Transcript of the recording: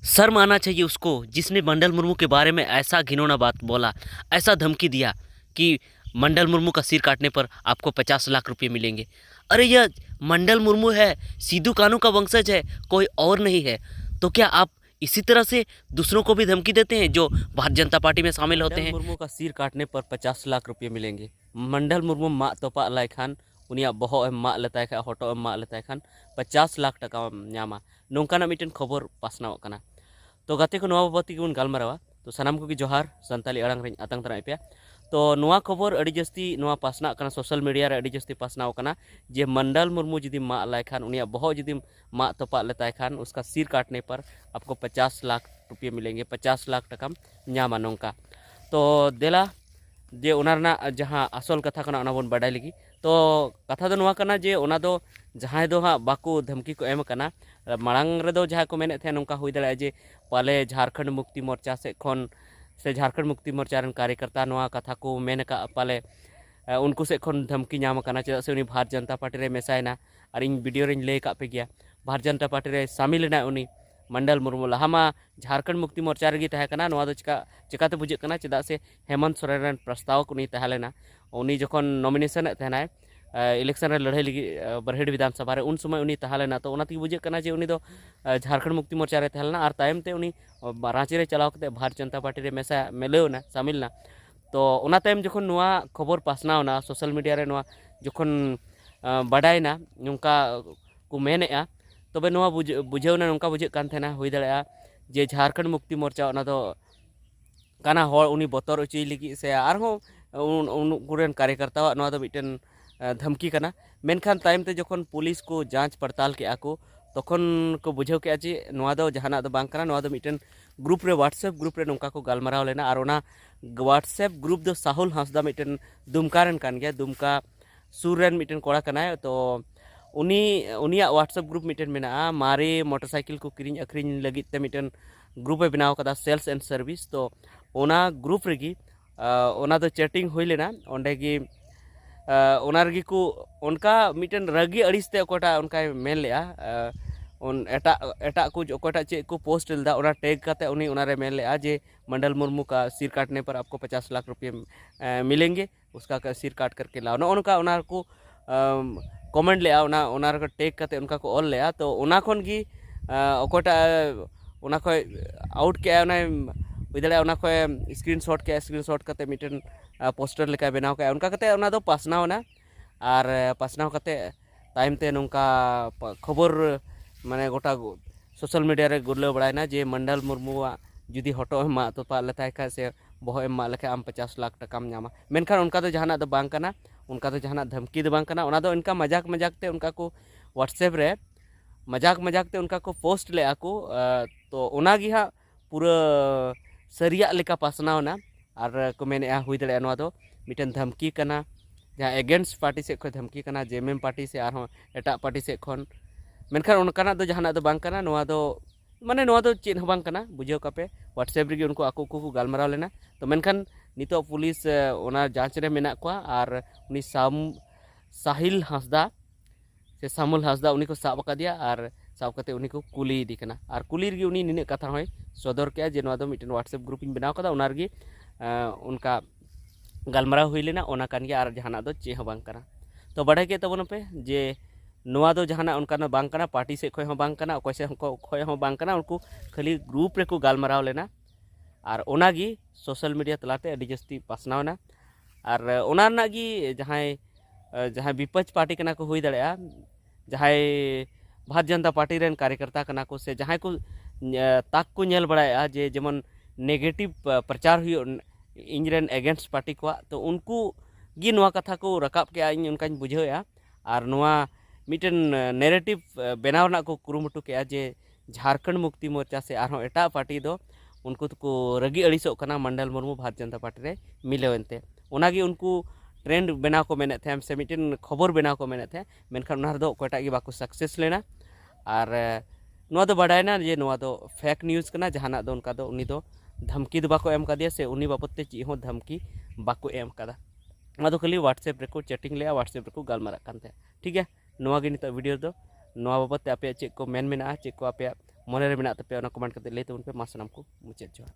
शर्म आना चाहिए उसको जिसने मंडल मुर्मू के बारे में ऐसा घिनौना बात बोला, ऐसा धमकी दिया कि मंडल मुर्मू का सिर काटने पर आपको 50 लाख रुपए मिलेंगे। अरे यह मंडल मुर्मू है, सिद्धू कानू का वंशज है, कोई और नहीं है। तो क्या आप इसी तरह से दूसरों को भी धमकी देते हैं जो भारतीय जनता पार्टी में शामिल होते हैं? मुर्मू का सिर काटने पर 50 लाख रुपये मिलेंगे। मंडल मुर्मू मा तोपा लाई खान उनिया बहक मा लेताय खान हटो मा लेताय खान 50 लाख टका नामा नौकाना मिटन खबर पासनाव कना। तो गाते को नवा बाबत बन गालमारावा। तो सानाम को जोहार सानताली अड़ांग रे आतंग तनाय पे। तो नवा खबर अड़ी जस्ती नवा पासना कना सोशल मीडिया रे अड़ी जस्ती पासनाव कना जे मंडल मुर्मू जुदी मा लाय खान उनिया बहक जुदी मा तोपा लेताय खान उसका सिर काटने पर आपको 50 लाख रुपये मिलेंगे, 50 लाख टका नामा नौका। तो देला जे उनारना जहाँ आसल कथा कना उना बोन बाडाय लगी। तो कथा दो नवा कना जे उना दो जहाँ दो हाँ बाकू धमकी को एम कना मांग रेदो जहाँ को मेने थे नौका हुई दाड़ा जे पाले झारखंड मुक्ति मोर्चा से खन से झारखंड मुक्ति मोर्चा रन कार्यकर्ता नवा कथा को मेन का पाले उनको से खन धमकी नाम कना चेदा से उनी भारतीय जनता पार्टी रे मेसायना और इन वीडियो रे ले का पे गया भारतीय जनता पार्टी रे शामिल ना उनी मंडल मुर्मू लहामा झारखंड मुक्ति मोर्चा रगी तहे कना नवा दो चिकाते बुझे कना चेदा से हेमंत सोरेन रन प्रस्तावक उनी तहे लेना उनी जखन नॉमिनेशन तहनाय इलेक्शन रे लड़ाई लगी बरहेड़ विधानसभा रे उन समय उनी तहे लेना। तो उनाती बुझे कना जे उनी दो झारखंड मुक्ति मोर्चा रे तहे लेना और तायम ते उनी रांची रे चलाव कते भारतीय जनता पार्टी रे मेसा मिलेवना शामिल ना। तो उना तायम जखन नवा खबर पासनावना सोशल मीडिया रे नवा जखन बाडायना नोंका को मेनेआ तबे नवा बुझेवना नोंका बुझे कान थेना हुई दाड़ा जे झारखंड मुक्ति मोर्चा उना दो काना होर उनी बतर उचई लगी से आरहो उन कार्यकर्ता नवा दो मिटन धमकी कना। मेनखान तायम ते जखन पुलिस को जांच पड़ताल के आको तखन को बुझाव के जे नवा दो जहाना दो बांग कना नवा दो मिटन ग्रुप रे व्हाट्सएप ग्रुप रे नोंका को गालमाराव लेना और उना व्हाट्सएप ग्रुप दो साहुल हांसदा मिटन दुमका रन कान गया दुमका सुर रन मिटन कोड़ा कना। तो उनिया व्हाट्सएप ग्रुप मिटन मेना मारे मोटरसाइकिल को किरिंग अखरिंग लगित ते मिटन ग्रुप ए बनाव कदा सेल्स एंड सर्विस। तो ओना ग्रुप रेगी ओना दो चैटिंग हुई लेना ओंडे की ओना रगी को उनका मिटन रगी अड़िसते ओकोटा उनका मेन लेआ उन एटा एटा कुछ ओकोटा चे को पोस्ट लेदा ओना टैग करते उनी ओना रे मेन लेआ जे मंडल मुर्मू का सिर काटने पर आपको 50 लाख रुपये मिलेंगे, उसका सिर काट करके लाओ ना उनका ओना को कमेंट लेआ ओना ओना रे टैग करते उनका को ऑल लेआ। तो ओना खन की ओकोटा ओना खय आउट के ओना विद्यालय ओना खय स्क्रीनशॉट करते मिटन पोस्टर लेका बनाव का उनका कते ओना दो पासनाव ना और पासनाव कते तायम ते नोंका खबर माने गोटा सोशल मीडिया रे गुरले बड़ायना जे मंडल मुर्मू जुदी हटो मा तो पा लेताय खा से बहो एम मा लेखा आम 50 लाख टकाम नामा। मेनखान उनका तो जहाना दो बांग कना उनका तो जहाना धमकी दो बांग कना ओना दो इनका मजाक मजाक ते उनका को व्हाट्सएप रे मजाक ते उनका को पोस्ट ले आको। तो ओना गी हा पूरा सरिया लेका पासनाव ना और को मेने हुई दाड़ा नवा दो मिटन धमकी कना जहाँ एगेंस्ट पार्टी से खो धमकी कना जेएमएम पार्टी से आर एटा पार्टी से खन। मेनखान उनकाना दो जहाना दो बांग कना नवा दो माने नवा दो चेन हो बांग कना बुझेव कापे व्हाट्सएप रे उनको आको को गालमाराव लेना। तो मेनखान नितो पुलिस ओना जांच रे मेना को और उनी साहिल हांसदा से सामुल हांसदा उनी को साब का दिया और साब करते उनी को कुली दी कना और कुली रे उनी निने कथा होय सदर के जे नवा दो मिटन व्हाट्सएप ग्रुप इन बनाव कदा उना रे उनका गालमाराव हुई लेना ओना कान गया और जहाना दो चे हो बांग कना। तो बाढ़े के तबन पे जे नवा दो जहाना उनका ना बांग कना पार्टी से खोय हो बांग कना ओकोय से खोय हो बांग कना उनको खाली ग्रुप रे को गालमाराव लेना और ओना गी सोशल मीडिया तलाते अडी जस्ती पासनावना और ओना ना गी जहाँ विपक्ष पार्टी कना को हुई दाड़ा जहाँ भारतीय जनता पार्टी रेन कार्यकर्ता कना को से जहाँ को ताक को नेल बड़ाया जे जेमन नेगेटिव प्रचार हुई इनरेन एगेंस्ट पार्टी को तो उनको गी नवा कथा को रकाब के इन उनका बुझेया और नवा मिटन नेरेटिव बनावना को कुरुमुटु के जे झारखंड मुक्ति मोर्चा से आरो एटा पार्टी दो उनको तो को रगी अड़ीसो कना मंडल मुर्मू भारतीय जनता पार्टी रे मिलेवनते ओनागी उनको ट्रेंड बनाव को मेने थे से मिटन खबर बनाव को मेने थे मेनखान उनार दो कोटा गी बाको सक्सेस लेना और नवा दो बाडायना जे नवा दो फेक न्यूज़ कना जहाना दो उनका दो उनी दो धमकी दो बाको एम कदिया से उनी बाबते ची हो धमकी बाको एम कदा नवा दो खाली व्हाट्सएप रे को चैटिंग ले व्हाट्सएप रे को गालमारा कान थे। ठीक है नवा गे नितो वीडियो दो नवा बाबते आपे चे को मेन मेना चे को आपे ᱢᱚᱱᱮᱨᱮ ᱢᱮᱱᱟᱜ ᱛᱟᱯᱮᱭᱟ ᱚᱱᱟ ᱠᱚᱢᱮᱱᱴ ᱠᱟᱛᱮ ᱞᱟᱹᱭ ᱛᱟᱵᱚᱱ ᱯᱮ ᱢᱟ ᱥᱟᱱᱟᱢ ᱠᱚ ᱢᱩᱪᱟᱹᱫ ᱡᱚᱦᱟᱨ